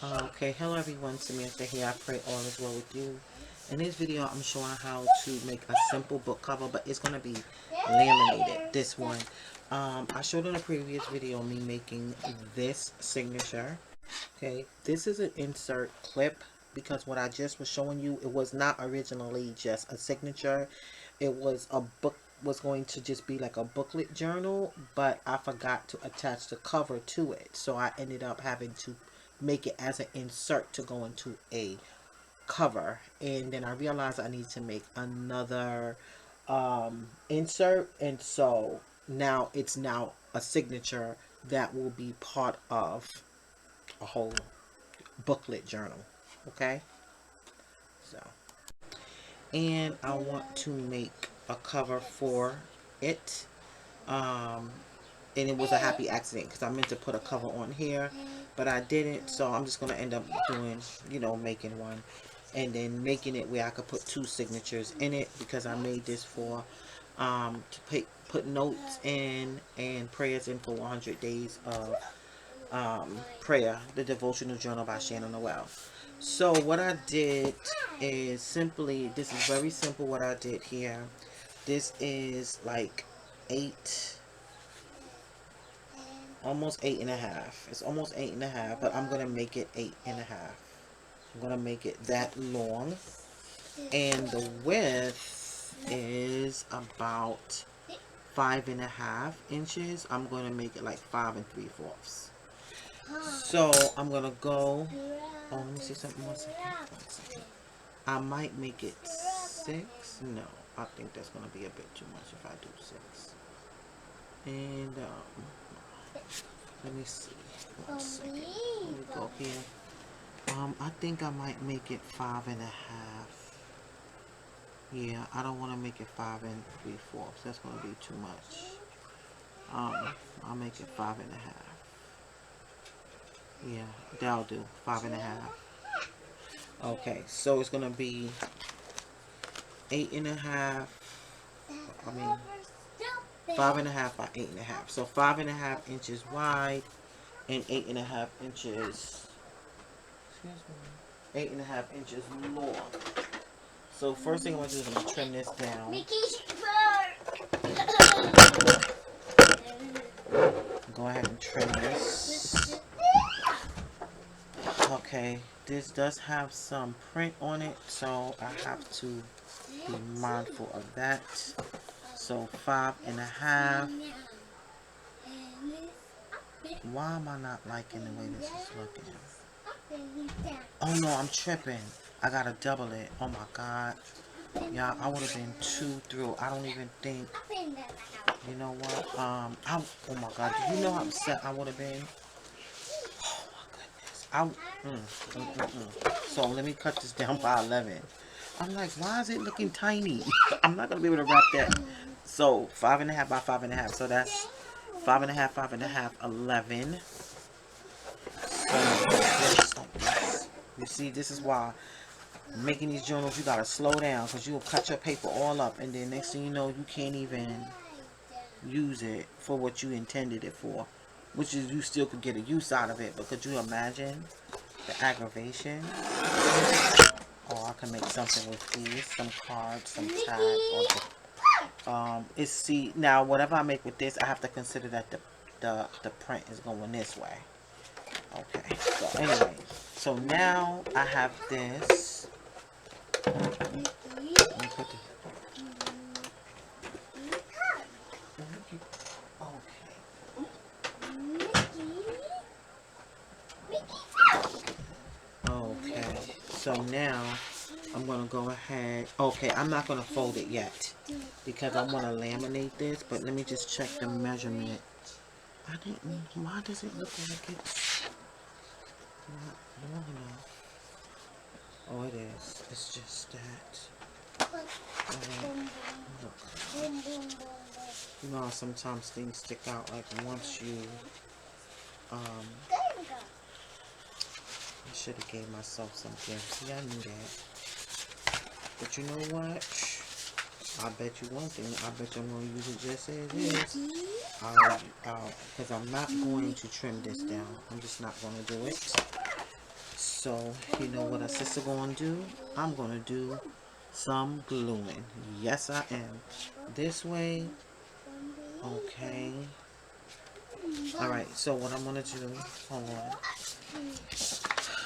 Okay, hello everyone, Samantha here. I pray all is well with you. In this video, I'm showing how to make a simple book cover, but it's going to be laminated, this one. I showed in a previous video me making this signature. Okay, this is an insert clip because what I just was showing you, it was not originally just a signature. It was a book, was going to just be like a booklet journal, but I forgot to attach the cover to it. So I ended up having to make it as an insert to go into a cover, and then I realized I need to make another insert, and so now it's now a signature that will be part of a whole booklet journal. Okay, so, and I want to make a cover for it, um and it was a happy accident because I meant to put a cover on here, but I didn't. So I'm just gonna end up doing, making one, and then making it where I could put two signatures in it, because I made this for to put notes in and prayers in for 100 days of prayer, the devotional journal by Shannon Noel. So what I did is simply, this is very simple what I did here. This is like 8, almost 8.5. It's almost 8.5, but I'm gonna make it 8.5. I'm gonna make it that long, and the width is about 5.5 inches. I'm gonna make it like 5 3/4. So I'm gonna go. Oh, let me see something. 1 second. I might make it 6. No, I think that's gonna be a bit too much if I do 6. And let me see. 1 second. Let me go here. I think I might make it 5.5. Yeah, I don't want to make it 5 3/4. That's going to be too much. I'll make it 5.5. Yeah, that'll do. 5.5. Okay, so it's going to be 8.5. I mean, 5.5 by 8.5. So 5.5 inches wide and 8.5 inches. Excuse me. 8.5 inches long. So first thing I'm going to do is I'm going to trim this down. Go ahead and trim this. Okay, this does have some print on it, so I have to be mindful of that. So 5.5. Why am I not liking the way this is looking? Oh no, I'm tripping. I gotta double it. Oh my god. Yeah, I would have been 2 through. I don't even think. You know what? Oh my god. Do you know how upset I would have been? Oh my goodness. So let me cut this down by 11. I'm like, why is it looking tiny? I'm not gonna be able to wrap that. So 5.5 by 5.5. So that's 5.5, 5.5, 11. So just like this. You see, this is why making these journals, you gotta slow down, because you'll cut your paper all up, and then next thing you know, you can't even use it for what you intended it for, which is you still could get a use out of it. But could you imagine the aggravation? Or I can make something with these, some cards, some tags, or see, now whatever I make with this, I have to consider that the print is going this way. Okay, so anyway, so now I have this. Let me put this. Okay, so now I'm going to go ahead. Okay, I'm not going to fold it yet because I want to laminate this, but let me just check the measurement. I didn't. Why does it look like it's not long enough? Oh, it is. It's just that. Look. You know how sometimes things stick out, like once you, I should have gave myself some gifts. See, I knew that. But you know what? I bet you one thing. I bet you I'm going to use it just as is. Because I'm not going to trim this down. I'm just not going to do it. So you know what a sister gonna do? I'm gonna do some gluing. Yes, I am. This way. Okay. Alright, so what I'm gonna do, hold on.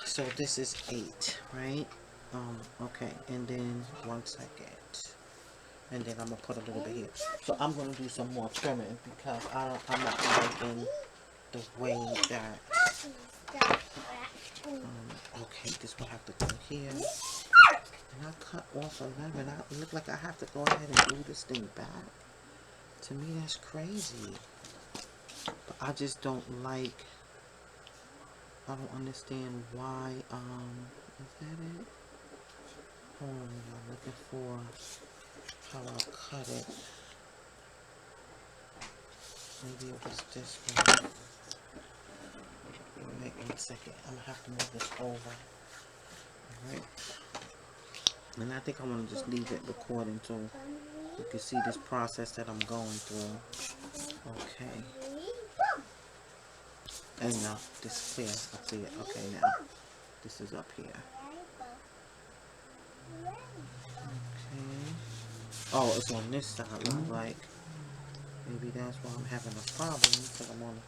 So this is 8, right? Okay, and then 1 second. And then I'm gonna put a little bit here. So I'm gonna do some more trimming because I'm not liking the way that okay, this will have to go here. And I cut off 11. I look like I have to go ahead and glue this thing back. To me that's crazy. But I just don't like, I don't understand why, is that it? Hold on, I'm looking for how I'll cut it. Maybe it was this one. Wait 1 second. I'm gonna have to move this over. Alright. And I think I want to just leave it recording so you can see this process that I'm going through. Okay. And now this is clear. I see it. Okay, now this is up here. Okay. Oh, it's on this side. Look like maybe that's why I'm having a problem because I'm on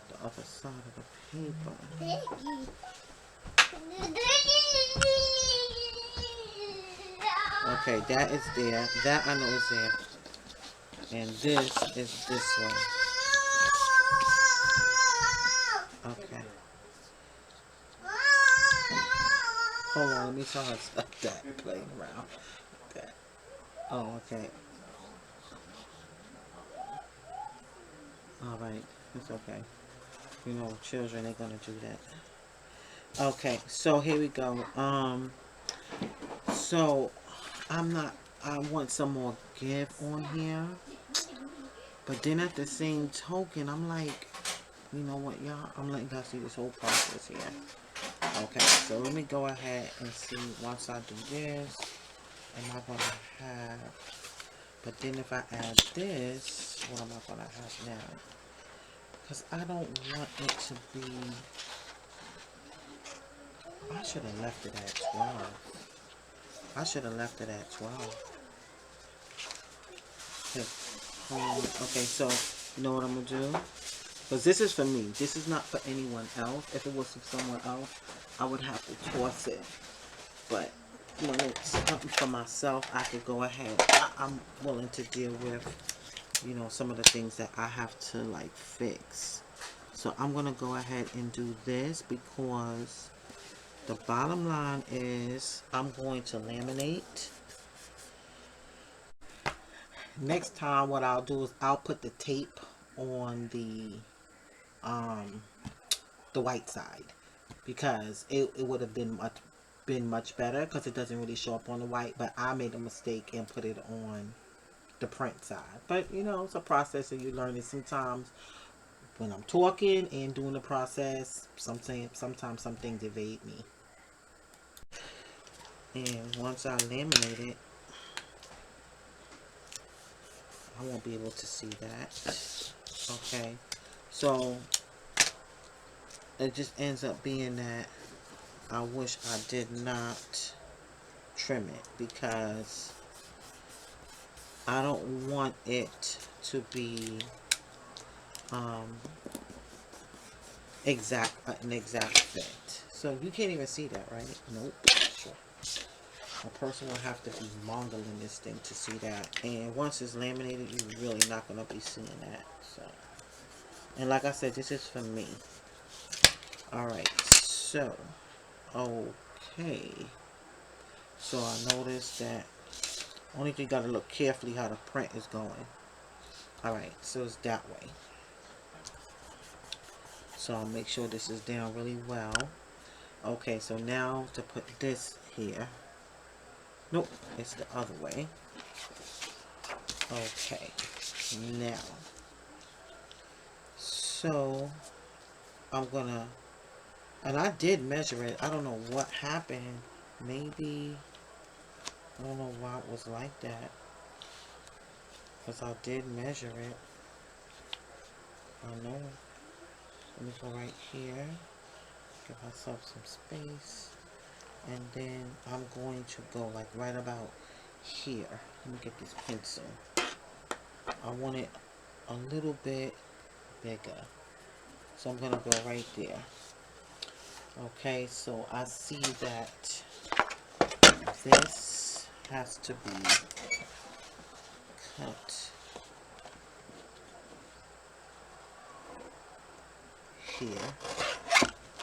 the other side of the paper. Okay, that is there. That I know is there. And this is this one. Okay. Hold on, let me try to stop that playing around. That. Oh, okay. Alright, it's okay. You know, children, they're gonna do that. Okay, so here we go. So I want some more give on here. But then at the same token, I'm like, you know what, y'all? I'm letting y'all see this whole process here. Okay, so let me go ahead and see once I do this. Am I going to have... But then if I add this, what am I going to have now? Because I don't want it to be... I should have left it at 12. I should have left it at 12. Okay, so you know what I'm going to do? Because this is for me. This is not for anyone else. If it was for someone else, I would have to toss it. But when it's something for myself, I could go ahead. I'm willing to deal with, you know, some of the things that I have to, like, fix. So I'm going to go ahead and do this because the bottom line is I'm going to laminate. Next time what I'll do is I'll put the tape on the white side because it would have been much better because it doesn't really show up on the white, but I made a mistake and put it on the print side. But you know, it's a process and you learn it. Sometimes when I'm talking and doing the process, sometimes some things evade me. And once I laminate it, I won't be able to see that. Okay, so it just ends up being that I wish I did not trim it because I don't want it to be an exact fit. So you can't even see that, right? Nope. Sure. A person will have to be mongling this thing to see that. And once it's laminated, you're really not going to be seeing that. So, and like I said, this is for me. Alright, so, okay. So I noticed that only thing you got to look carefully how the print is going. Alright, so it's that way. So I'll make sure this is down really well. Okay, so now to put this here. Nope, it's the other way. Okay, now. So I'm gonna, and I did measure it. I don't know what happened. Maybe, I don't know why it was like that. Because I did measure it. I know. Let me go right here. Give myself some space. And then I'm going to go like right about here. Let me get this pencil. I want it a little bit bigger. So I'm going to go right there. Okay, so I see that this has to be cut here.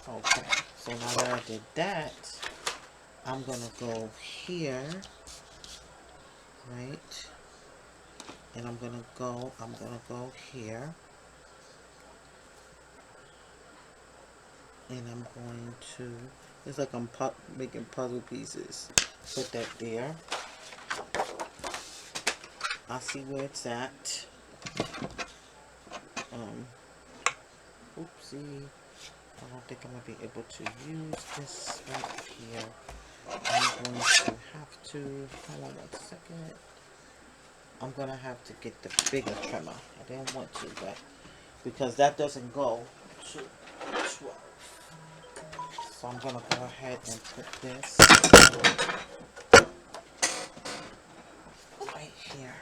Okay, so now that I did that, I'm going to go here, right? And I'm going to go here. And I'm going to, it's like I'm making puzzle pieces. Put that there. I see where it's at. Oopsie. I don't think I'm going to be able to use this right here. I'm going to have to, hold on 1 second. I'm going to have to get the bigger trimmer. I didn't want to, but because that doesn't go to 12. So I'm going to go ahead and put this right here.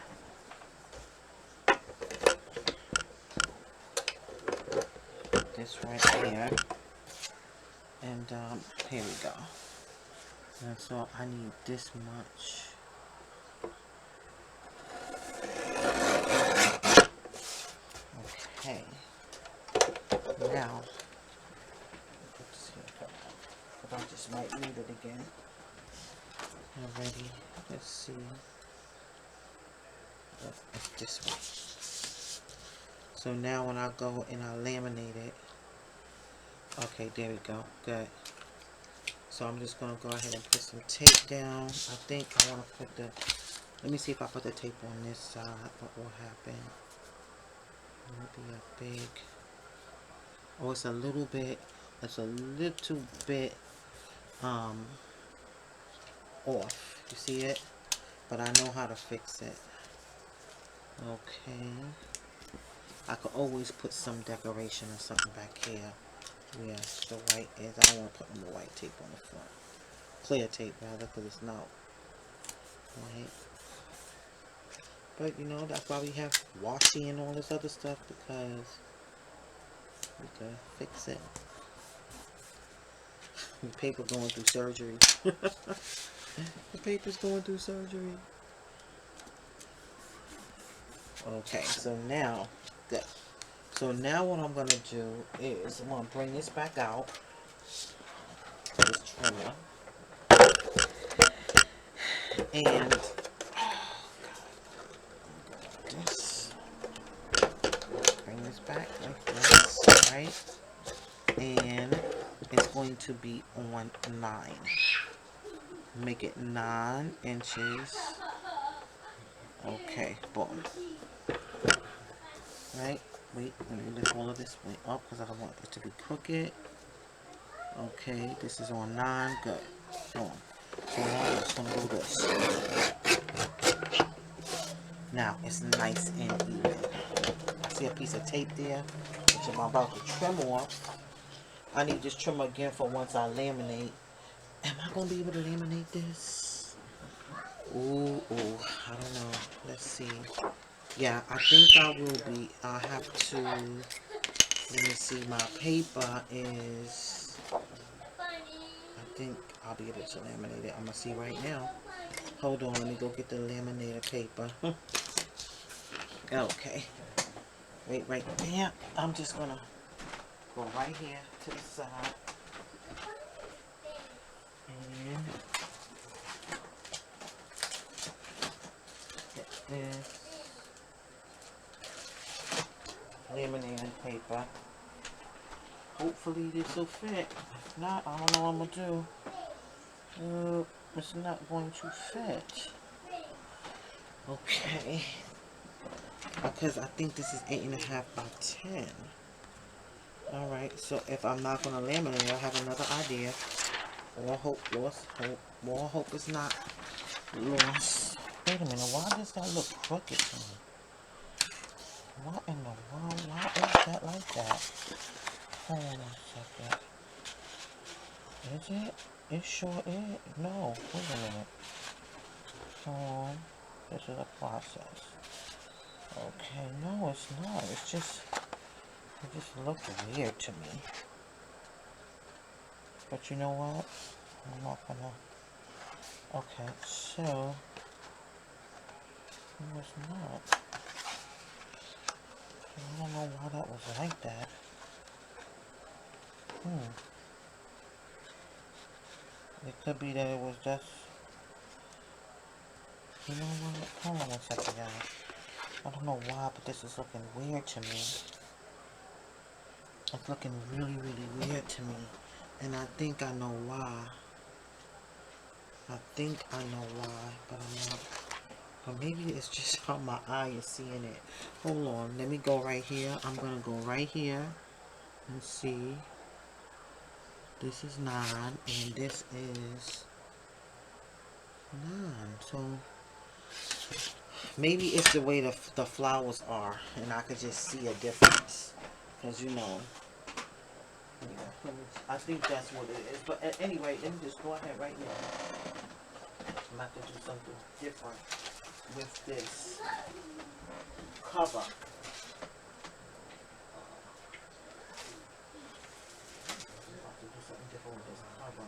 This right here. And here we go. And so I need this much. Okay. Now, let's see. But I just might need it again. Already. Let's see. Oh, it's this way. So now when I go and I laminate it. Okay, there we go. Good. So I'm just going to go ahead and put some tape down. I think I want to put the, let me see if I put the tape on this side, what will happen. It will be a big, oh, it's a little bit bit off. You see it? But I know how to fix it. Okay. I could always put some decoration or something back here. Yeah, the white is, I don't want to put no white tape on the front. Clear tape rather, because it's not white. But you know, that's why we have washi and all this other stuff, because we can fix it. The paper going through surgery. The paper's going through surgery. Okay, so now, good. So now what I'm going to do is I'm going to bring this back out. This trimmer. And this. Bring this back like this, right? And it's going to be on 9. Make it 9 inches. Okay, boom. Right? Wait, let me lift all of this way up because I don't want it to be crooked. Okay, this is on 9. Good. Boom. So now I'm just going to do this. Now it's nice and even. I see a piece of tape there, which I'm about to trim off. I need this trimmer again for once I laminate. Am I going to be able to laminate this? Ooh, I don't know. Let's see. Yeah, I think I will be. I have to. Let me see. My paper is. I think I'll be able to laminate it. I'm going to see right now. Hold on. Let me go get the laminated paper. Okay. Wait right there. I'm just going to go right here to the side. And get this laminating paper. Hopefully this will fit. If not, I don't know what I'm going to do. It's not going to fit. Okay. Because I think this is 8.5 by 10. Alright, so if I'm not going to laminate, I have another idea. More hope lost. More hope is not lost. Wait a minute, why does that look crooked to me? What in the world? Why is that like that? Hold on a second. Is it? It sure is. No, wait a minute. Hold on. This is a process. Okay, no, it's not. It just looked weird to me. But you know what? I'm not gonna. Okay, so it was not. I don't know why that was like that. It could be that it was just. You know what? Hold on a second, guys. I don't know why, but this is looking weird to me. It's looking really, really weird to me. And I think I know why. I think I know why, but I'm not. Or maybe it's just how my eye is seeing it. Hold on. Let me go right here. I'm going to go right here and see. This is 9 and this is 9. So maybe it's the way the flowers are and I could just see a difference. Because you know, yeah, I think that's what it is. But at any rate, let me just go ahead right now. I'm about to do something different with this cover. To do something different with this cover.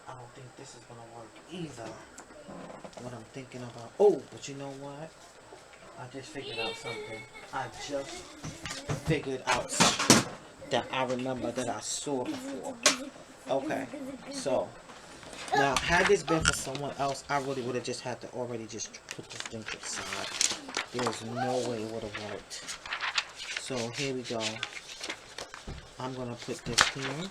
I don't think this is gonna work either. What I'm thinking about. Oh, but you know what? I just figured out something. I just figured out something that I remember that I saw before. Okay, so now had this been for someone else, I really would have just had to already just put this thing to the side. There's no way it would have worked. So here we go. I'm gonna put this here.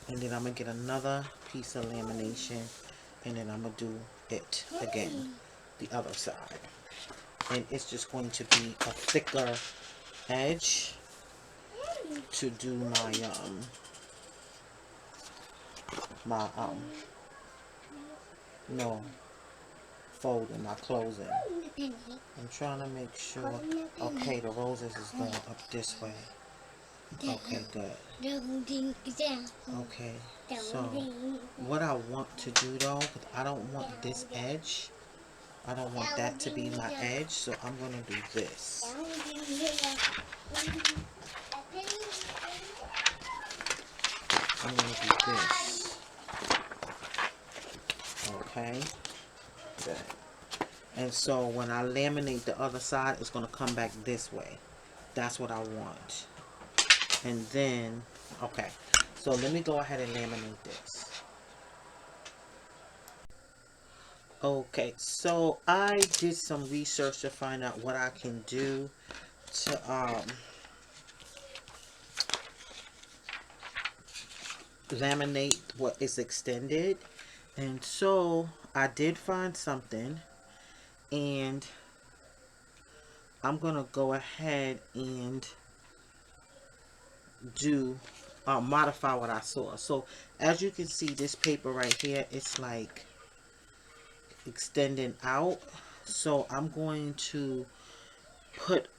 And then I'm going to get another piece of lamination. And then I'm going to do it again. The other side. And it's just going to be a thicker edge to do my no, folding, my closing. I'm trying to make sure. Okay, the roses is going up this way. Okay, good. Okay, so what I want to do though, because I don't want this edge. I don't want that to be my edge, so I'm going to do this. I'm going to do this. Okay, good. And so when I laminate the other side, it's going to come back this way. That's what I want. And then, okay, so let me go ahead and laminate this. Okay, so I did some research to find out what I can do to laminate what is extended. And so I did find something, and I'm gonna go ahead and do modify what I saw. So as you can see, this paper right here, it's like extending out. So I'm going to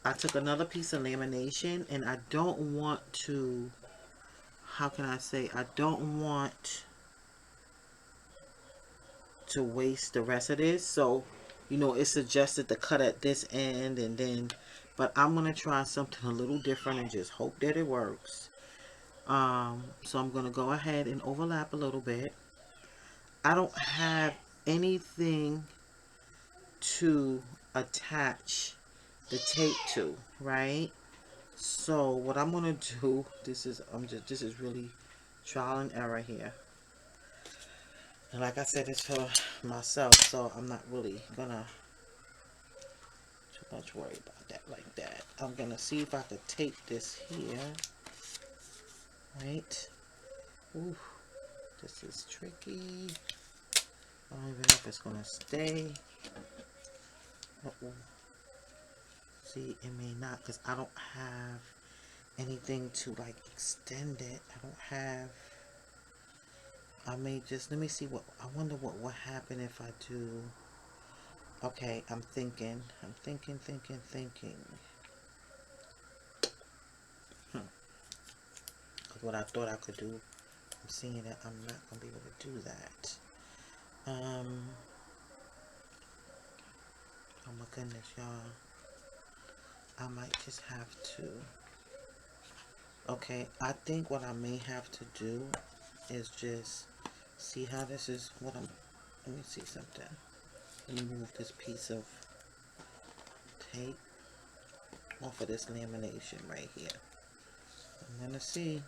I took another piece of lamination, and I don't want to, how can I say, I don't want to waste the rest of this. So, you know, it's suggested to cut at this end and then, but I'm going to try something a little different and just hope that it works. So I'm going to go ahead and overlap a little bit. I don't have anything to attach the tape to, right? So what I'm going to do, this is really trial and error here. And like I said, it's for myself, so I'm not really gonna too much worry about that like that. I'm gonna see if I could tape this here. Right? Ooh, this is tricky. I don't even know if it's gonna stay. Uh-oh. See, it may not, because I don't have anything to like extend it. I don't have. I may just, let me see what, I wonder what will happen if I do. Okay, I'm thinking. what I thought I could do. I'm seeing that I'm not going to be able to do that. Oh my goodness, y'all. I might just have to. Okay, I think what I may have to do is just see how this is. Let me see something. Let me move this piece of tape off of this lamination right here. I'm gonna see.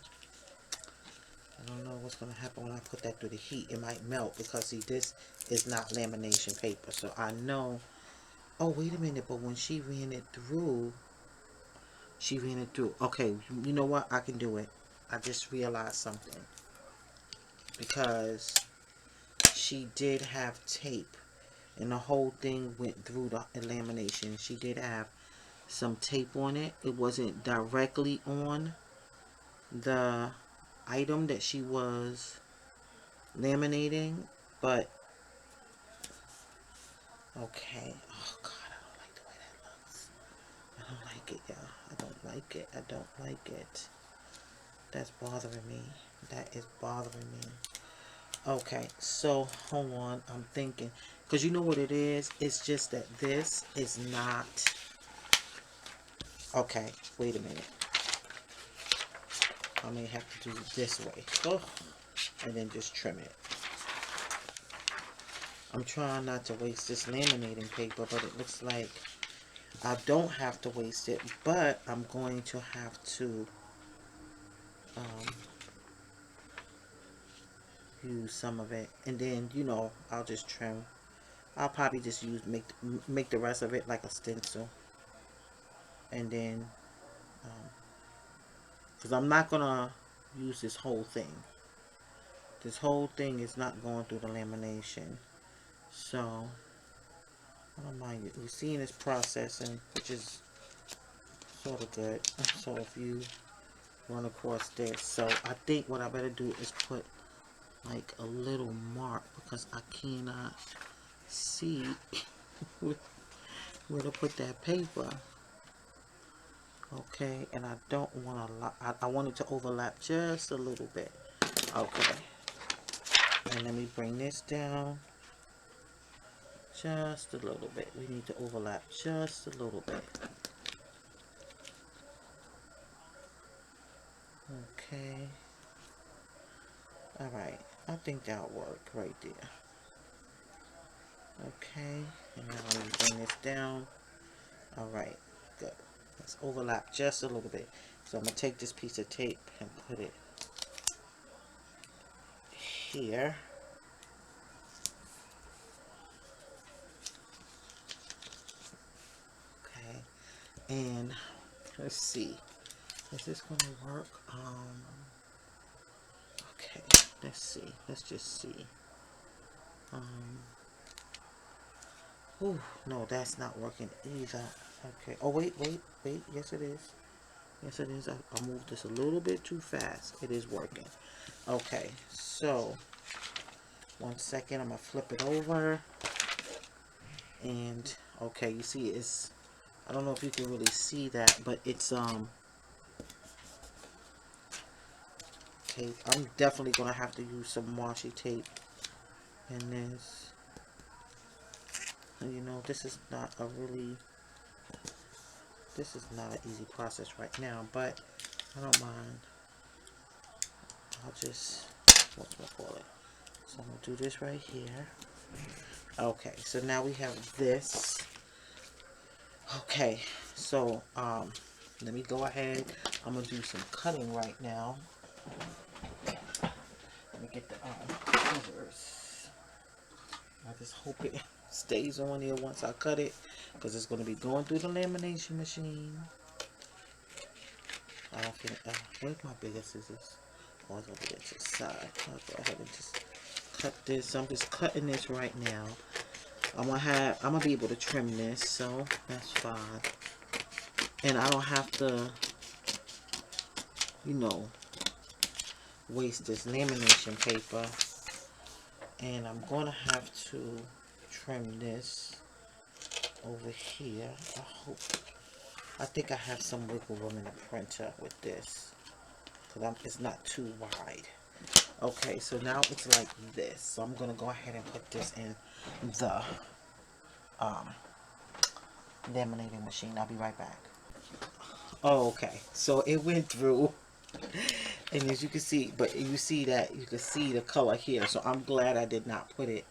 I don't know what's gonna happen when I put that through the heat. It might melt because see, this is not lamination paper. So I know. Oh, wait a minute. But when she ran it through, Okay, you know what? I can do it. I just realized something. Because she did have tape. And the whole thing went through the lamination. She did have some tape on it. It wasn't directly on the item that she was laminating. But, okay. Oh, God, I don't like the way that looks. I don't like it, y'all. I don't like it. I don't like it. That's bothering me. That is bothering me. Okay, so hold on. I'm thinking. Because you know what it is? It's just that this is not. Okay, wait a minute. I may have to do it this way. Oh, and then just trim it. I'm trying not to waste this laminating paper, but it looks like I don't have to waste it, but I'm going to have to use some of it, and then I'll just trim. I'll probably just make the rest of it like a stencil, and then because I'm not gonna use this whole thing. This whole thing is not going through the lamination, so I don't mind you. You're seeing this processing, which is sort of good. So if you run across this, so I think what I better do is put like a little mark because I cannot see where to put that paper. Okay, and I don't want to. I want it to overlap just a little bit. Okay, and let me bring this down just a little bit. We need to overlap just a little bit. Okay. All right. I think that'll work right there. Okay. And now let me bring this down. All right. Good. Let's overlap just a little bit. So I'm going to take this piece of tape and put it here. Okay. And let's see. Is this going to work? Okay. Let's see. Let's just see. Oh, no, that's not working either. Okay. Oh, wait. Yes, it is. Yes, it is. I moved this a little bit too fast. It is working. Okay. So, 1 second. I'm going to flip it over. And, okay, you see it's, I don't know if you can really see that, but it's, tape. I'm definitely going to have to use some washi tape in this. And, this is not a really, this is not an easy process right now, but I don't mind. I'll just, what's going to call it? So I'm going to do this right here. Okay, so now we have this. Okay, so let me go ahead. I'm going to do some cutting right now. Let me get the scissors. I just hope it stays on there once I cut it, because it's going to be going through the lamination machine. I don't think, where's my bigger scissors? Oh, it's over there to the side. I'll go ahead and just cut this. I'm just cutting this right now. I'm gonna be able to trim this, so that's fine. And I don't have to, waste this lamination paper. And I'm gonna have to trim this over here. I think I have some wiggle room in the printer with this. because it's not too wide. Okay, so now it's like this. So I'm going to go ahead and put this in the laminating machine. I'll be right back. Oh, okay. So it went through. And as you can see, but you see that, you can see the color here. So I'm glad I did not put it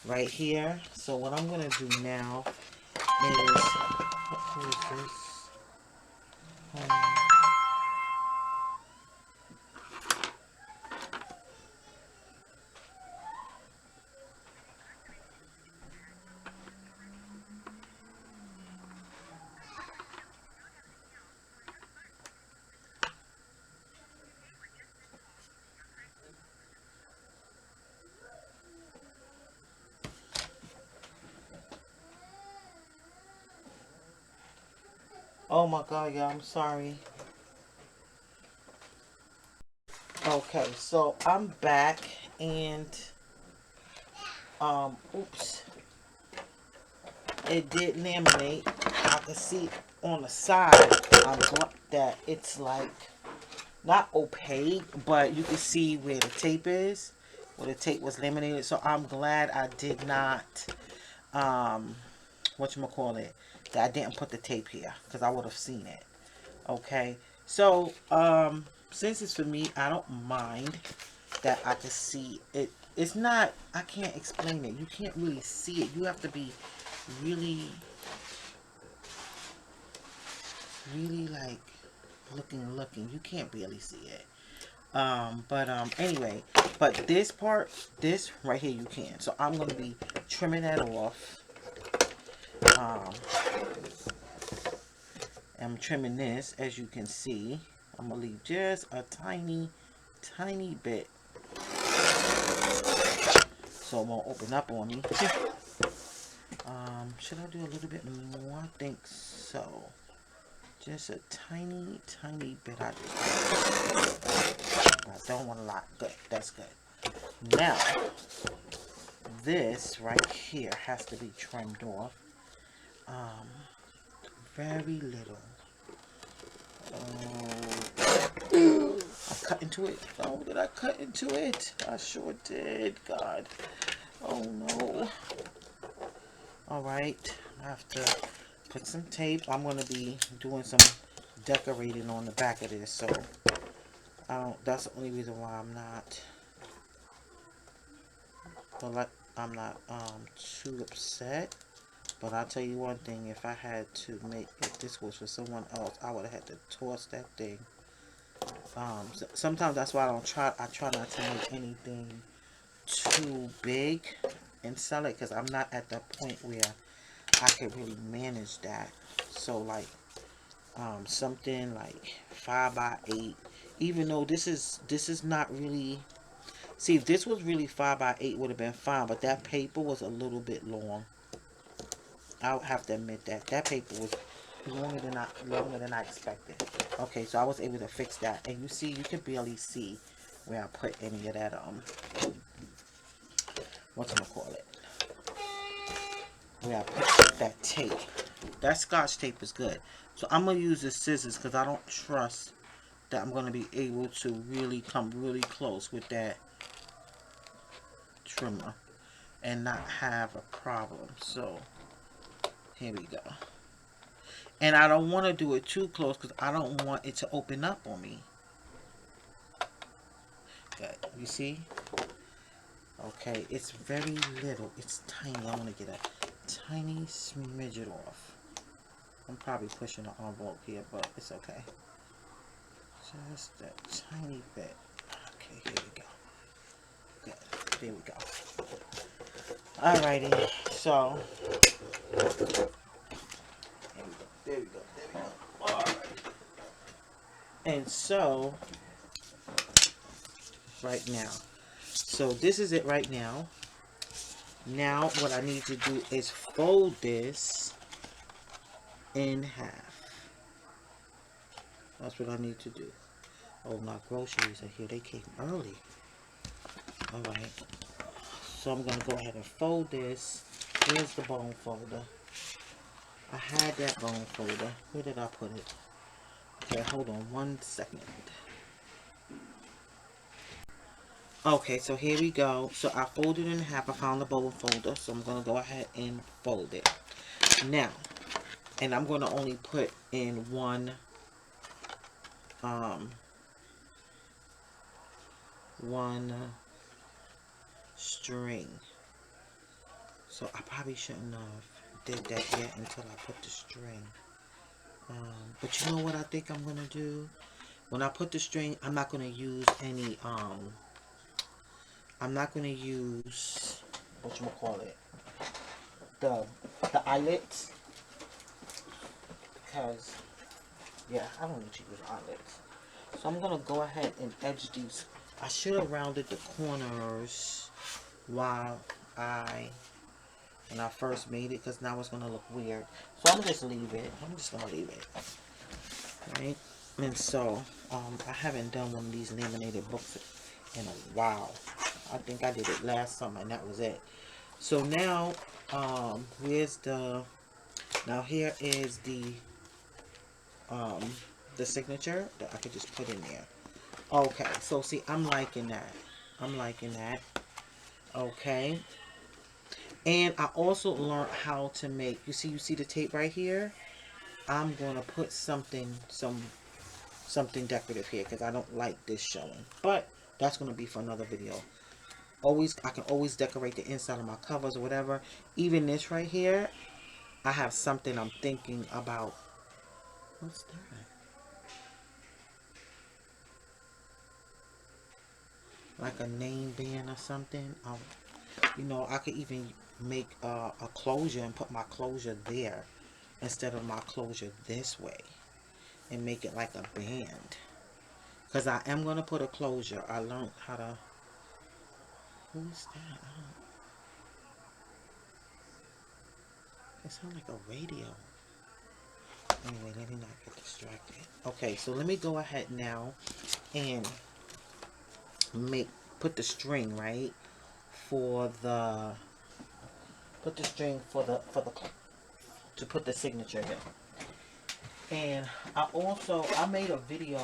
right here. So what I'm going to do now is, what is this? Oh my God, y'all, I'm sorry. Okay, so I'm back and, oops. It did laminate. I can see on the side, that it's like, not opaque, but you can see where the tape is, where the tape was laminated. So I'm glad I did not, whatchamacallit, that I didn't put the tape here, because I would have seen it. Okay, so since it's for me, I don't mind that I can see it. It's not, I can't explain it. You can't really see it. You have to be really, really like looking. You can't barely see it. Anyway, but this part, this right here, you can. So I'm going to be trimming that off. I'm trimming this, as you can see. I'm going to leave just a tiny bit. So it won't open up on me. Should I do a little bit more? I think so. Just a tiny bit. I don't want a lot. Good. That's good. Now, this right here has to be trimmed off. Very little. I cut into it. Oh, did I cut into it? I sure did. God. Oh, no. Alright. I have to put some tape. I'm going to be doing some decorating on the back of this. So, that's the only reason why I'm not... Well, I'm not too upset. But I'll tell you one thing, if I had to if this was for someone else, I would have had to toss that thing. Sometimes that's why I try not to make anything too big and sell it, because I'm not at the point where I can really manage that. So like, something like 5x8, even though this is not really, see, if this was really 5x8 would have been fine, but that paper was a little bit long. I'll have to admit that paper was longer than I expected. Okay, so I was able to fix that, and you see, you can barely see where I put any of that whatchamacallit, where I put that tape. That Scotch tape is good. So I'm gonna use the scissors because I don't trust that I'm gonna be able to really come really close with that trimmer and not have a problem. So here we go. And I don't want to do it too close because I don't want it to open up on me. Good. You see? Okay, it's very little. It's tiny. I want to get a tiny smidget off. I'm probably pushing the envelope here, but it's okay. Just that tiny bit. Okay, here we go. Good. There we go. Alrighty. So, there we go. Alright. And so, right now. So this is it right now. Now what I need to do is fold this in half. That's what I need to do. Oh, my groceries are here. They came early. Alright. So I'm going to go ahead and fold this. Here's the bone folder. I had that bone folder. Where did I put it? Okay, hold on 1 second. Okay, so here we go. So I folded it in half. I found the bubble folder, so I'm going to go ahead and fold it. Now, and I'm going to only put in one string. So I probably shouldn't have did that yet until I put the string. But you know what I think I'm going to do? When I put the string, I'm not going to use any, I'm not going to use, whatchamacallit, the, the eyelets. Because, yeah, I don't need to use eyelets. So I'm going to go ahead and edge these. I should have rounded the corners when I first made it, because now it's going to look weird. So I'm going to just leave it. I'm just going to leave it. Right? And so, I haven't done one of these laminated books in a while. I think I did it last summer and that was it. So now, now here is the signature that I could just put in there. Okay, so see, I'm liking that. I'm liking that. Okay. And I also learned how to make, you see the tape right here? I'm going to put something decorative here because I don't like this showing. But that's going to be for another video. I can always decorate the inside of my covers or whatever. Even this right here, I have something I'm thinking about. What's that? Like a name band or something. You know, I could even make a closure and put my closure there instead of my closure this way and make it like a band. Because I am going to put a closure. I learned how to... Who's that? It sounds like a radio. Anyway, let me not get distracted. Okay, so let me go ahead now and put the string, right? Put the string to put the signature in. And I made a video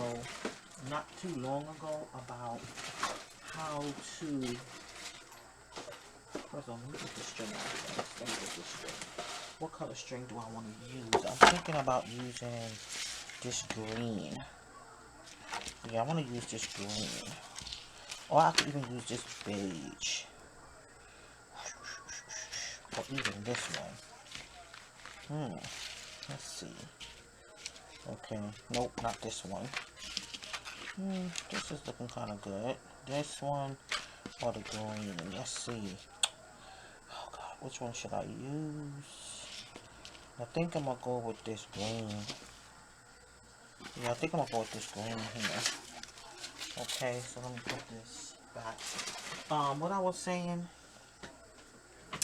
not too long ago about how to... First of all, let me get the string out. Let me get this string. What color string do I want to use? I'm thinking about using this green. Yeah, I want to use this green. Or I could even use this beige. Or even this one. Let's see. Okay, nope, not this one. This is looking kind of good. This one or the green. Let's see. Oh God, which one should I use? I think I'm gonna go with this green. Yeah, I think I'm gonna go with this green here. Okay, so let me put this back. What I was saying.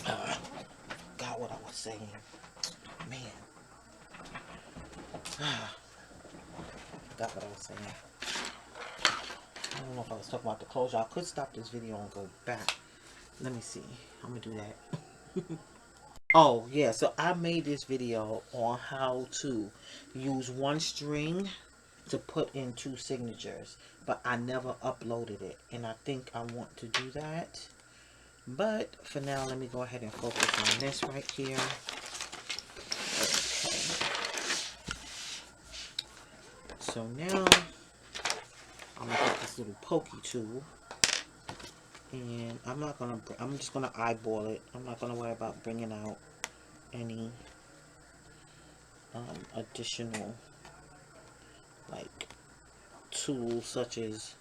Got what I was saying. Man. Got what I was saying. I don't know if I was talking about the closure. I could stop this video and go back. Let me see. I'm gonna do that. Oh, yeah. So I made this video on how to use one string to put in two signatures. But I never uploaded it. And I think I want to do that. But for now, let me go ahead and focus on this right here. Okay. So now, I'm going to get this little pokey tool. And I'm just going to eyeball it. I'm not going to worry about bringing out any additional, like, tools such as,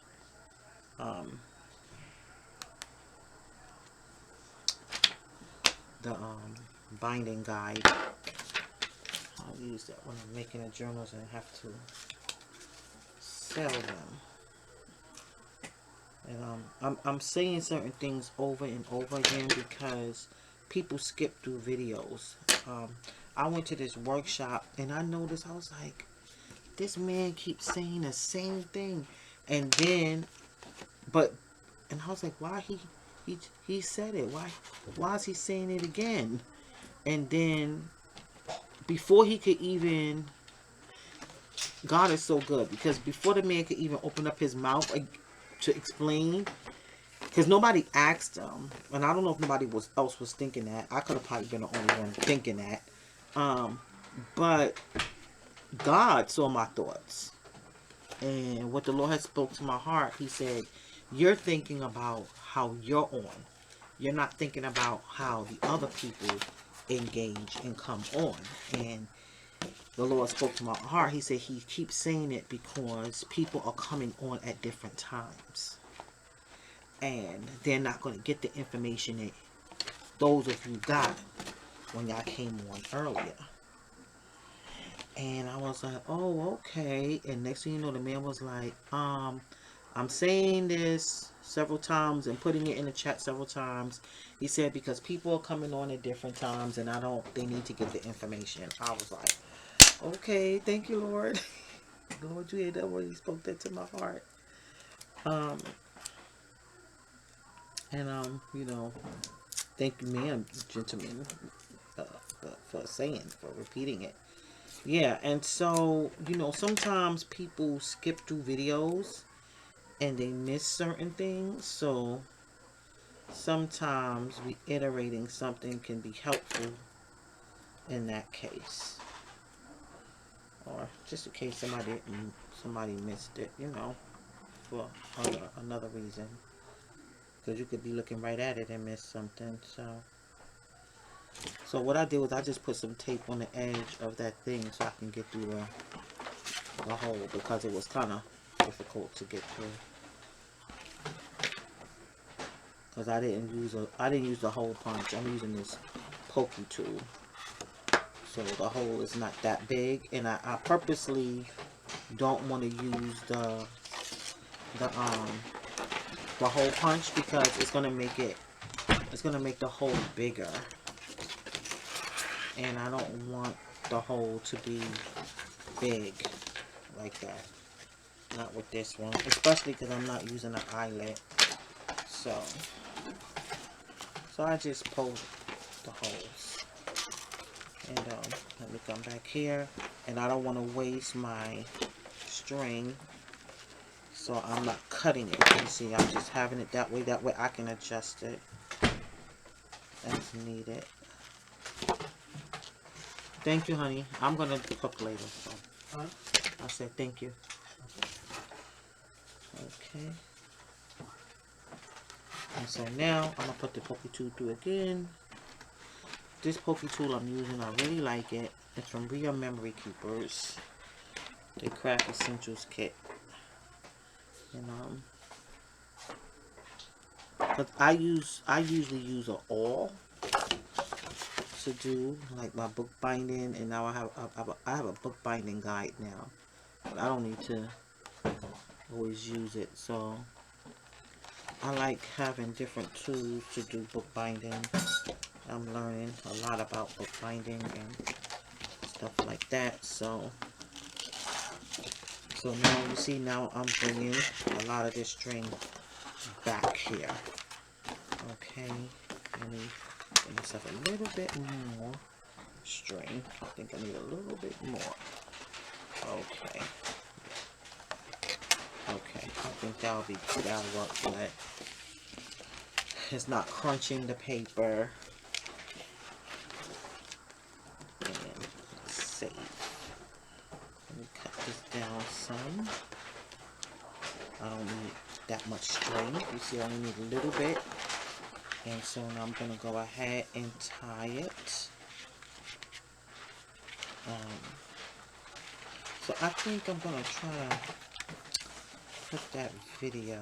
the binding guide. I'll use that when I'm making the journals and have to sell them. And I'm saying certain things over and over again because people skip through videos. I went to this workshop and I noticed, I was like, this man keeps saying the same thing. And then, and I was like, why he said it? Why is he saying it again? And then, before he could even, God is so good, because before the man could even open up his mouth to explain, because nobody asked them, and I don't know if nobody else was thinking that. I could have probably been the only one thinking that. But God saw my thoughts, and what the Lord had spoke to my heart. He said, "You're thinking about how you're on. You're not thinking about how the other people engage and come on." And the Lord spoke to my heart. He said He keeps saying it because people are coming on at different times, and they're not going to get the information that those of you got when y'all came on earlier. And I was like, oh, okay. And next thing you know, the man was like, I'm saying this several times and putting it in the chat several times. He said, because people are coming on at different times and they need to get the information. I was like, okay, thank you, Lord. Lord, you hear that word? He spoke that to my heart. You know, thank you, ma'am, gentlemen, for repeating it. Yeah, and so, you know, sometimes people skip through videos and they miss certain things. So sometimes reiterating something can be helpful in that case. Or just in case somebody missed it, you know, for another reason. Because you could be looking right at it and miss something. So what I did was I just put some tape on the edge of that thing so I can get through the hole, because it was kind of difficult to get through. Because I didn't use the hole punch. I'm using this pokey tool. So the hole is not that big, and I purposely don't want to use the hole punch, because it's gonna make the hole bigger, and I don't want the hole to be big like that. Not with this one, especially because I'm not using an eyelet. So I just pulled the holes. And let me come back here. And I don't want to waste my string, so I'm not cutting it. You see, I'm just having it that way. That way I can adjust it as needed. Thank you, honey. I'm going to cook later. So. Huh? I said thank you. Okay. And so now I'm going to put the pokey tool through again. This pokey tool I'm using, I really like it. It's from Real Memory Keepers. The Craft Essentials kit. And but I usually use an awl to do like my book binding, and now I have a book binding guide now, but I don't need to always use it. So I like having different tools to do book binding. I'm learning a lot about book binding and stuff like that. So now you see, now I'm bringing a lot of this string back here. Okay, let me give myself a little bit more string. I think I need a little bit more. Okay. Okay, I think that'll work good. It's not crunching the paper. And let's see. Let me cut this down some. I don't need that much string. You see, I only need a little bit. And so now I'm going to go ahead and tie it. So I think I'm going to try to put that video.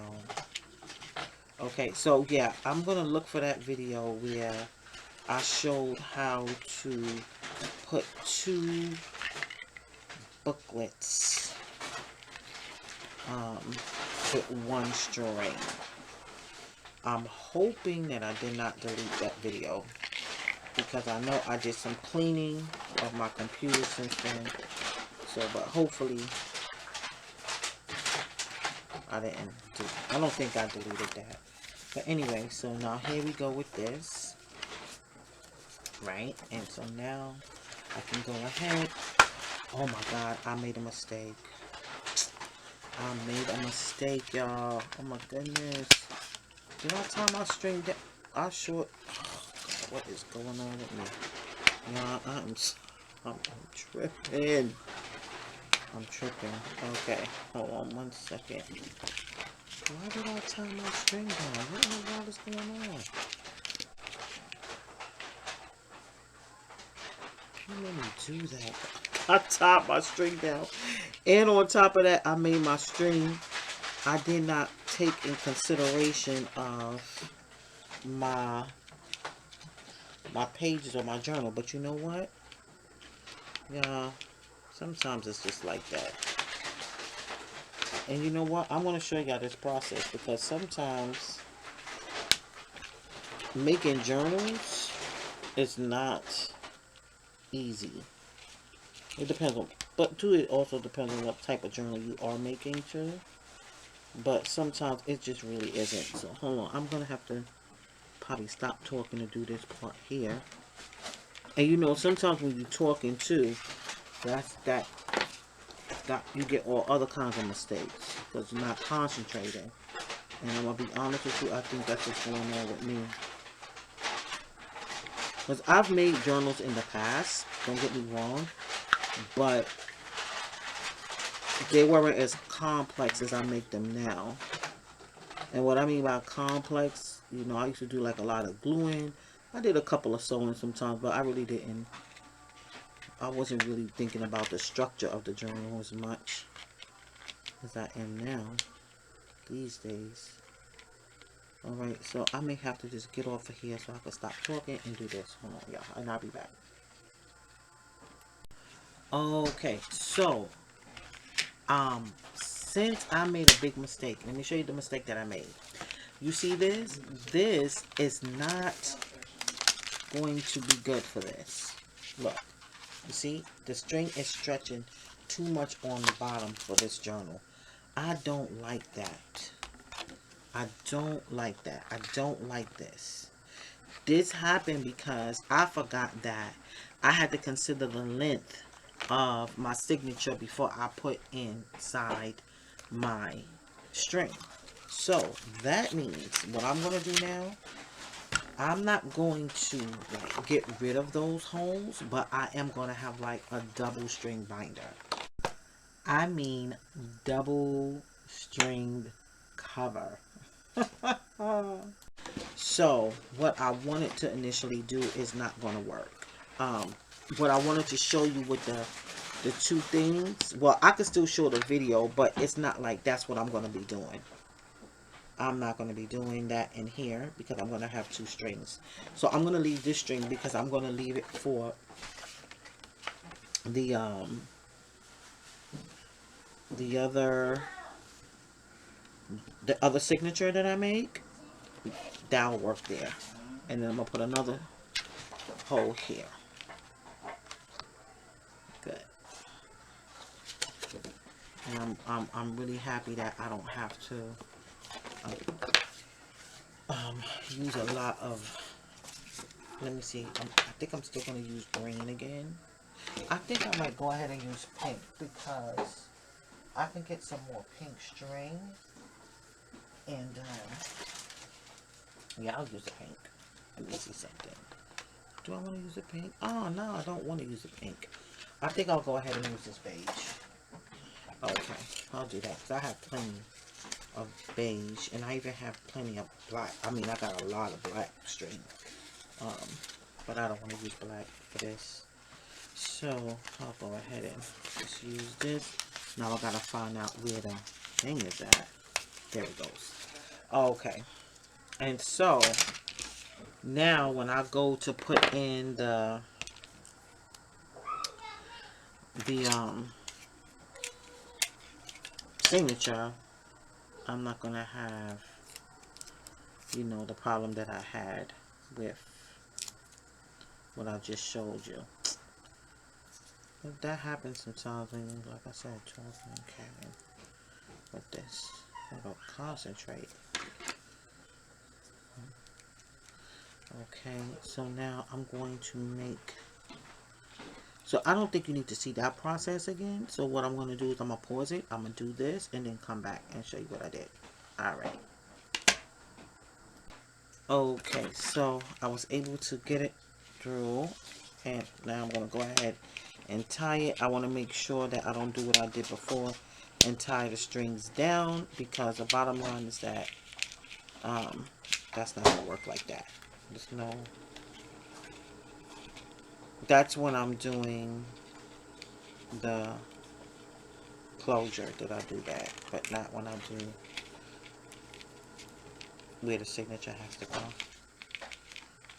Okay, so yeah, I'm going to look for that video where I showed how to put 2 booklets with 1 string. I'm hoping that I did not delete that video, because I know I did some cleaning of my computer since then. So, but hopefully I don't think I deleted that. But anyway, so now here we go with this. Right? And so now I can go ahead. Oh my God, I made a mistake. I made a mistake, y'all. Oh my goodness. Did I tie my string down? I short. What is going on with me? Nah, I'm tripping. I'm tripping. Okay, hold on 1 second. Why did I tie my string down? What in the world is going on? You made me do that. I tied my string down. And on top of that, I made my string. I did not take in consideration of my pages or my journal. But you know what? Yeah, sometimes it's just like that. And you know what? I'm going to show y'all this process because sometimes making journals is not easy. It depends on, but too, it also depends on what type of journal you are making too. But sometimes it just really isn't. So hold on, I'm going to have to probably stop talking to do this part here. And you know, sometimes when you're talking too, that you get all other kinds of mistakes because you're not concentrating. And I'm gonna be honest with you, I think that's what's going on with me. Because I've made journals in the past, don't get me wrong, but they weren't as complex as I make them now. And what I mean by complex, you know, I used to do like a lot of gluing. I did a couple of sewing sometimes, but I really didn't. I wasn't really thinking about the structure of the journal as much as I am now, these days. Alright, so I may have to just get off of here so I can stop talking and do this. Hold on, y'all, and I'll be back. Okay, so, since I made a big mistake, let me show you the mistake that I made. You see this? This is not going to be good for this. Look, you see? The string is stretching too much on the bottom for this journal. I don't like that. I don't like that. I don't like this. This happened because I forgot that I had to consider the length of my signature before I put inside my string. So that means what I'm going to do now, I'm not going to like get rid of those holes, but I am going to have like a double string binder. I mean double string cover. So what I wanted to initially do is not going to work. What I wanted to show you with the two things, well, I can still show the video, but it's not like that's what I'm going to be doing. I'm not going to be doing that in here because I'm going to have two strings. So I'm going to leave this string because I'm going to leave it for the other signature that I make. That'll work there. And then I'm going to put another hole here. Good. And I'm really happy that I don't have to use a lot of, let me see, I think I'm still going to use green again. I think I might go ahead and use pink because I can get some more pink string. And yeah, I'll use the pink. Let me see something. Do I want to use the pink? Oh, no, I don't want to use the pink. I think I'll go ahead and use this beige. Okay, I'll do that because I have plenty of beige and I even have plenty of black. I mean, I got a lot of black string. But I don't want to use black for this. So, I'll go ahead and just use this. Now I gotta find out where the thing is at. There it goes. Okay. And so, now when I go to put in the signature, I'm not gonna have, you know, the problem that I had with what I just showed you. But that happens sometimes when you, like I said, talking and carrying with this. I gotta concentrate. Okay, so now I'm going to make, so I don't think you need to see that process again. So what I'm going to do is I'm going to pause it. I'm going to do this and then come back and show you what I did. Alright. Okay, so I was able to get it through, and now I'm going to go ahead and tie it. I want to make sure that I don't do what I did before and tie the strings down, because the bottom line is that that's not going to work like that. There's no... That's when I'm doing the closure that I do that, but not when I do where the signature has to go.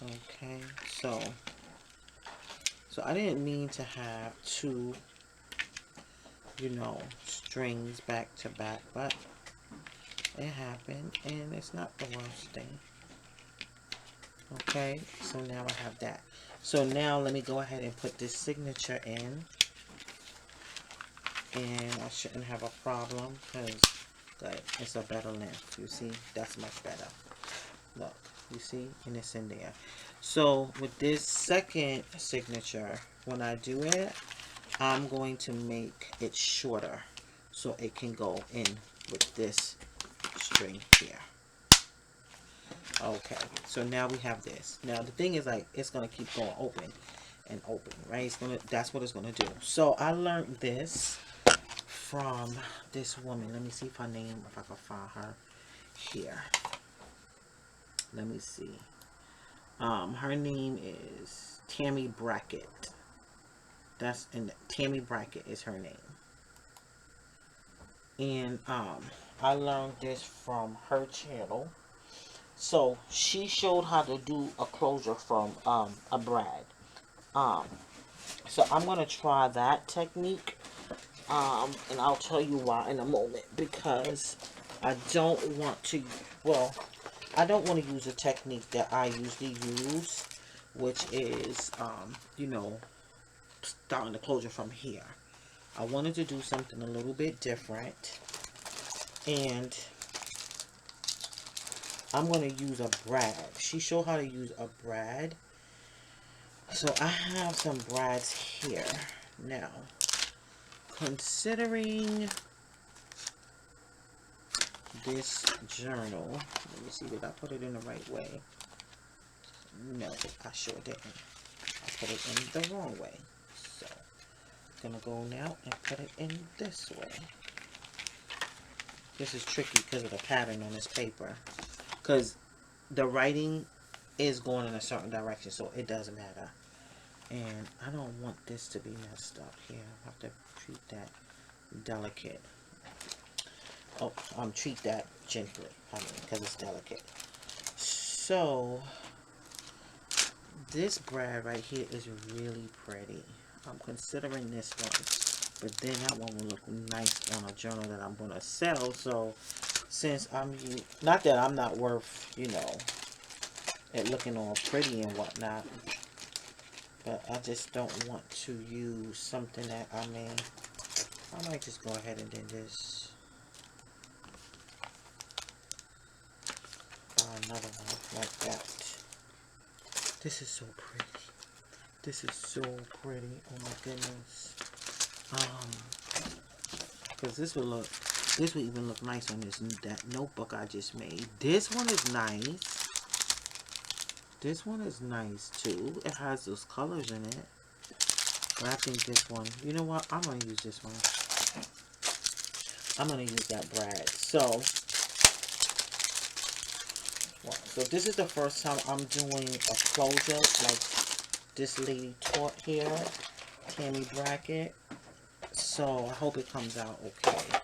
Okay, so I didn't mean to have two, you know, strings back to back, but it happened, and it's not the worst thing. Okay, so now I have that. So now let me go ahead and put this signature in, and I shouldn't have a problem, because it's a better length. You see, that's much better. Look, you see, and it's in there. So with this second signature, when I do it, I'm going to make it shorter so it can go in with this string here. Okay, so now we have this. Now the thing is, like, it's gonna keep going open and open, right? It's gonna, that's what it's gonna do. So I learned this from this woman. Let me see if I can find her here. Let me see. Her name is Tammy Brackett. Tammy Brackett is her name. And I learned this from her channel. So she showed how to do a closure from a brad. So I'm gonna try that technique. And I'll tell you why in a moment, because I don't want to, well, I don't want to use a technique that I usually use, which is, you know, starting the closure from here. I wanted to do something a little bit different, and I'm going to use a brad. She showed how to use a brad. So I have some brads here. Now, considering this journal, let me see, did I put it in the right way? No, I sure didn't. I put it in the wrong way. So I'm going to go now and put it in this way. This is tricky because of the pattern on this paper. Because the writing is going in a certain direction, so it doesn't matter. And I don't want this to be messed up here. I have to treat that delicate. Oh, treat that gently, because it's delicate. So this brad right here is really pretty. I'm considering this one, but then that one will look nice on a journal that I'm going to sell. So since not that I'm not worth, you know, it looking all pretty and whatnot, but I just don't want to use something that I might just go ahead and then just buy another one like that. This is so pretty. This is so pretty. Oh my goodness. Because this would even look nice on that notebook I just made. This one is nice. This one is nice too. It has those colors in it. But I think this one, you know what? I'm going to use this one. I'm going to use that brad. So this is the first time I'm doing a closure like this lady taught here, Tammy Brackett. So I hope it comes out okay.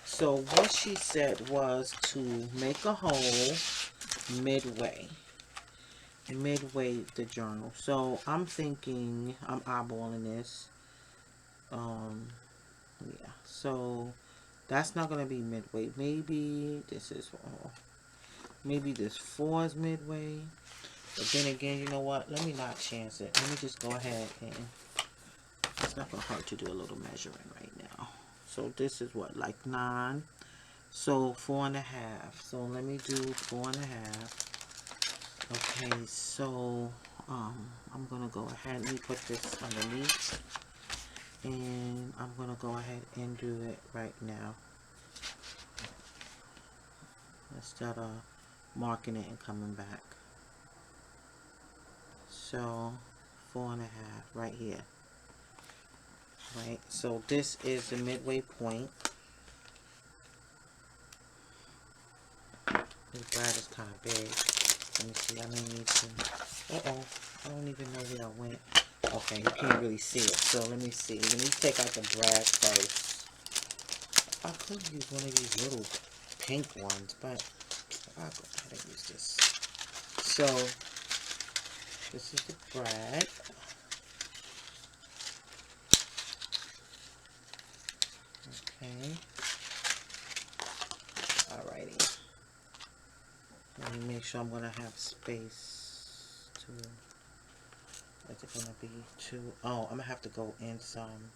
So what she said was to make a hole midway the journal. So I'm thinking, I'm eyeballing this. Yeah, so that's not going to be midway. Maybe this is, maybe this 4 is midway. But then again, you know what? Let me not chance it. Let me just go ahead and, it's not going to hurt to do a little measuring right now. So this is what, like 9. So 4.5. So let me do 4.5. Okay, so I'm going to go ahead. Let me put this underneath. And I'm going to go ahead and do it right now, instead of marking it and coming back. So 4.5 right here. Right, so this is the midway point. This brad is kind of big. Let me see, I may need to, I don't even know where I went. Okay, you can't really see it, so let me see. Let me take out the brad first. I could use one of these little pink ones, but I'll go ahead and use this. So, this is the brad. Okay. Alrighty. Let me make sure I'm going to have space to... Is it going to be too... Oh, I'm going to have to go in some...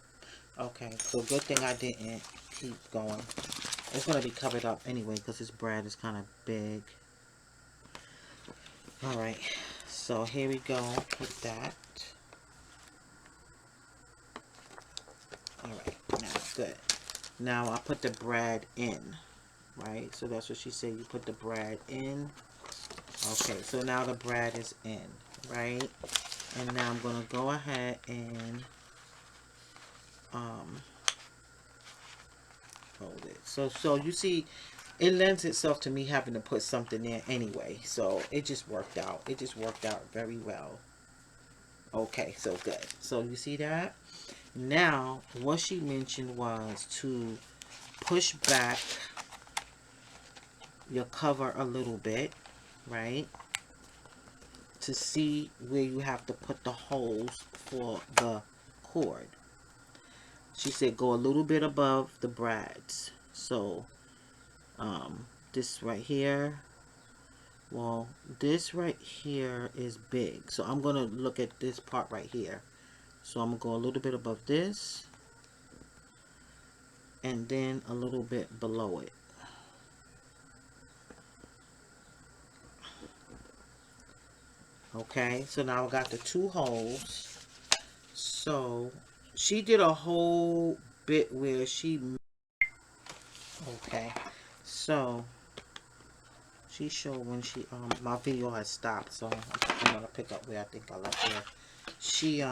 Okay, so good thing I didn't keep going. It's going to be covered up anyway because this brad is kind of big. Alright, so here we go with that. Alright, now good. Now I put the brad in. Right, so that's what she said. You put the brad in. Okay, so now the brad is in. Right, and now I'm going to go ahead and hold it. So you see, it lends itself to me having to put something there anyway. So it just worked out. It just worked out very well. Okay, so good. So you see that? Now, what she mentioned was to push back your cover a little bit, right? To see where you have to put the holes for the cord. She said go a little bit above the brads. So this right here, well, this right here is big, so I'm gonna look at this part right here. So I'm gonna go a little bit above this and then a little bit below it. Okay, so now I got the 2 holes. So she did a whole bit where she... Okay, so she showed when she my video has stopped, so I'm gonna pick up where I think I left here. She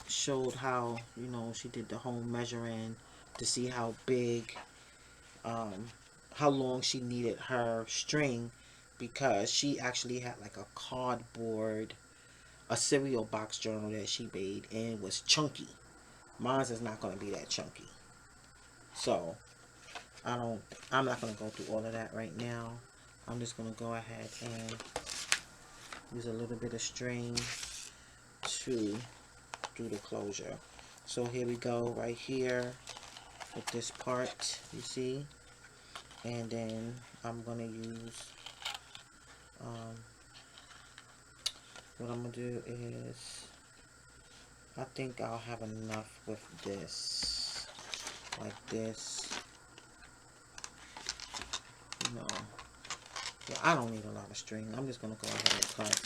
showed how, you know, she did the whole measuring to see how big, how long she needed her string, because she actually had like a cardboard, a cereal box journal that she made, and it was chunky. Mine's is not going to be that chunky. So I'm not going to go through all of that right now. I'm just going to go ahead and use a little bit of string to do the closure. So here we go right here with this part, you see, and then I'm going to use what I'm going to do is, I think I'll have enough with this, like this, you know. Yeah, I don't need a lot of string. I'm just going to go ahead and cut.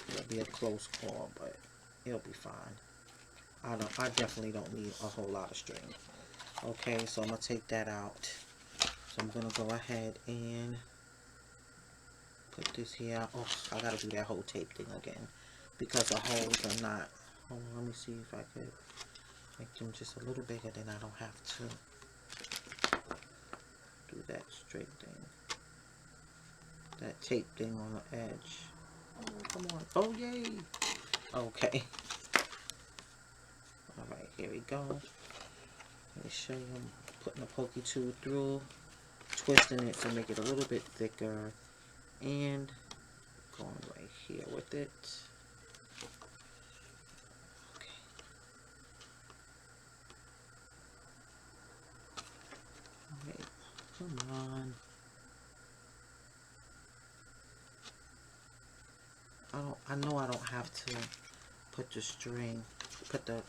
It'll be a close call, but it'll be fine. I definitely don't need a whole lot of string. Okay, so I'm going to take that out. So I'm going to go ahead and put this here. Oh, I got to do that whole tape thing again, because the holes are not... Hold on, let me see if I could make them just a little bigger, then I don't have to do that straight thing. That tape thing on the edge. Oh, come on. Oh, yay. Okay. Alright, here we go. Let me show you. I'm putting a pokey tool through, twisting it to make it a little bit thicker, and going right here with it. Okay. Alright, come on. I know I don't have to put the string, put the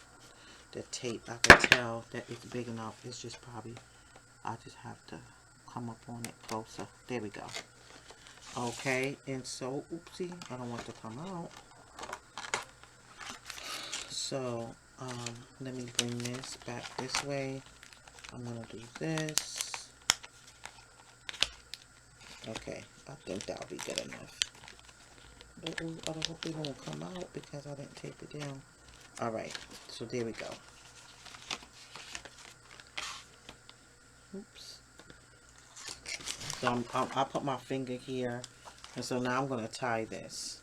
tape. I can tell that it's big enough. It's just probably, I just have to come up on it closer. There we go. Okay, and so, oopsie, I don't want it to come out. So, let me bring this back this way. I'm gonna do this. Okay, I think that'll be good enough. I hope it won't come out because I didn't tape it down. Alright, so there we go. Oops. So I put my finger here, and so now I'm going to tie this.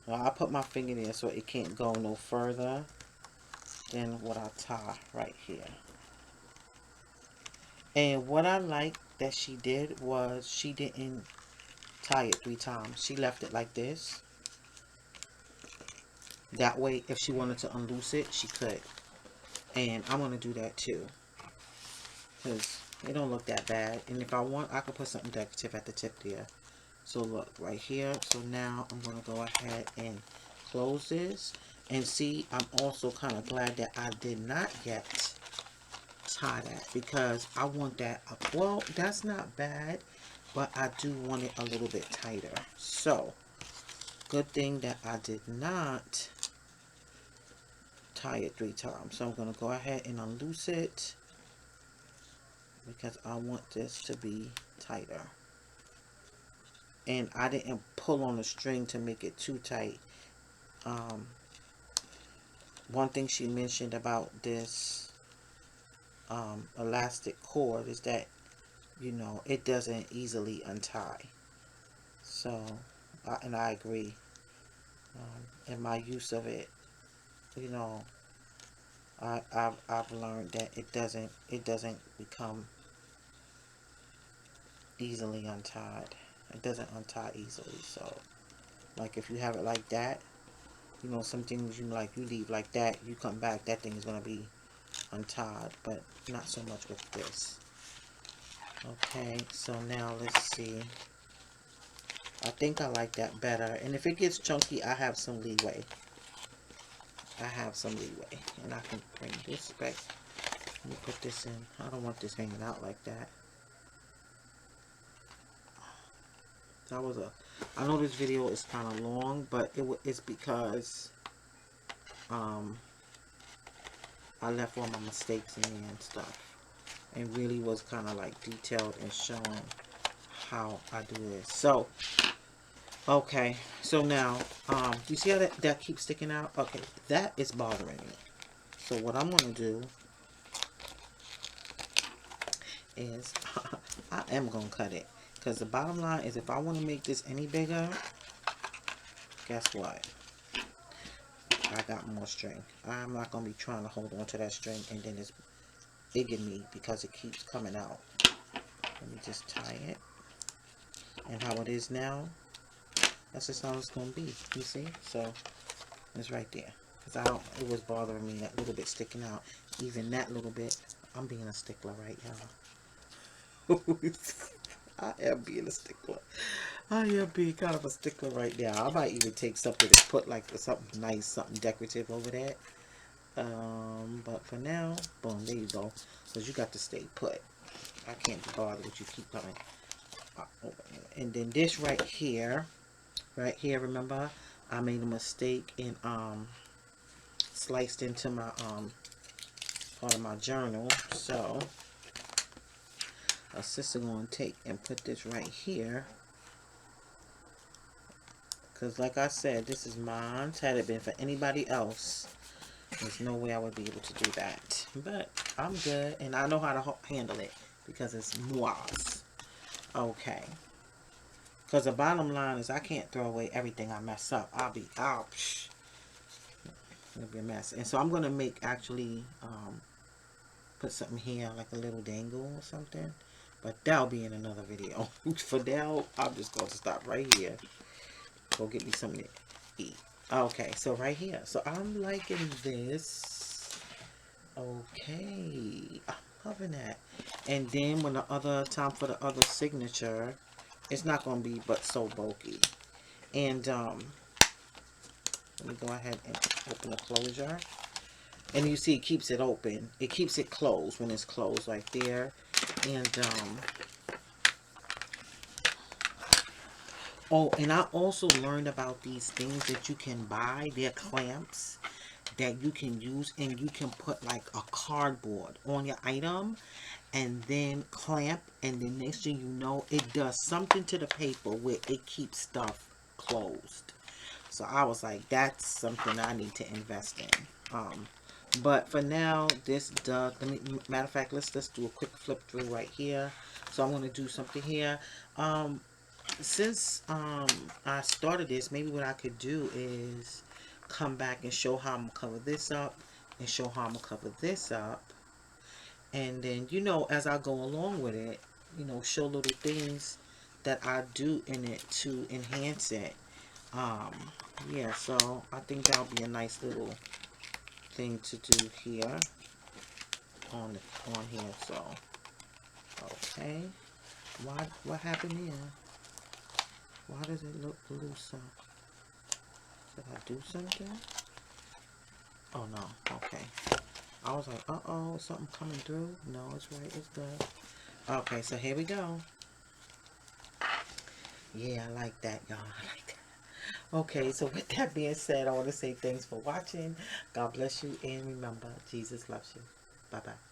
Well, I put my finger there so it can't go no further than what I tie right here. And what I like that she did was she didn't tie it 3 times. She left it like this. That way, if she wanted to unloose it, she could. And I'm going to do that too, because it don't look that bad. And if I want, I could put something decorative at the tip there. So look, right here. So now I'm going to go ahead and close this. And see, I'm also kind of glad that I did not yet tie that, because I want that up. Well, that's not bad, but I do want it a little bit tighter. So, good thing that I did not tie it 3 times. So I'm going to go ahead and unloose it, because I want this to be tighter. And I didn't pull on the string to make it too tight. One thing she mentioned about this elastic cord is that, you know, it doesn't easily untie. So, and I agree. In my use of it, you know, I've learned that it doesn't become easily untied. It doesn't untie easily. So, like if you have it like that, you know, some things you leave like that, you come back, that thing is gonna be untied, but not so much with this. Okay, so now let's see. I think I like that better. And if it gets chunky, I have some leeway. And I can bring this back. Let me put this in. I don't want this hanging out like that. I know this video is kind of long, but it's because I left all my mistakes in there and stuff. And really was kind of like detailed and showing how I do this. So, okay. So now, you see how that keeps sticking out? Okay, that is bothering me. So what I'm going to do is I am going to cut it. Because the bottom line is, if I want to make this any bigger, guess what? I got more string. I'm not going to be trying to hold on to that string and then it's bigging me because it keeps coming out. Let me just tie it. And how it is now, that's just how it's going to be. You see? So, it's right there. Because it was bothering me, that little bit sticking out. Even that little bit. I'm being a stickler, right, y'all? I am being a stickler. I am being kind of a stickler right now. I might even take something to put like something nice, something decorative over that. But for now, boom, there you go. Because you got to stay put. I can't be bothered with you keep coming. And then this right here, remember, I made a mistake and sliced into my part of my journal. So a sister gonna take and put this right here, because like I said, this is mine. Had it been for anybody else, there's no way I would be able to do that. But I'm good, and I know how to handle it because it's moi's. Okay. Because the bottom line is, I can't throw away everything I mess up. It'll be a mess. And so I'm gonna make actually put something here like a little dangle or something. But that'll be in another video. For now, I'm just going to stop right here. Go get me something to eat. Okay, so right here. So I'm liking this. Okay. I'm loving that. And then when the other time for the other signature, it's not going to be but so bulky. And let me go ahead and open the closure. And you see it keeps it open. It keeps it closed when it's closed right there. And oh, and I also learned about these things that you can buy. They're clamps that you can use, and you can put like a cardboard on your item and then clamp, and then next thing you know, it does something to the paper where it keeps stuff closed. So I was like, that's something I need to invest in. But for now, this does, matter of fact, let's do a quick flip through right here. So I'm going to do something here. Since I started this, maybe what I could do is come back and show how I'm going to cover this up and show how I'm going to cover this up. And then, you know, as I go along with it, you know, show little things that I do in it to enhance it. Um, yeah, so I think that'll be a nice little thing to do here on here. So, okay. What happened here? Why does it look loose? Did I do something? Oh no, okay. I was like, uh-oh, something coming through. No, it's right, it's good. Okay, so here we go. Yeah, I like that, y'all. I like that. Okay, so with that being said, I want to say thanks for watching. God bless you, and remember, Jesus loves you. Bye-bye.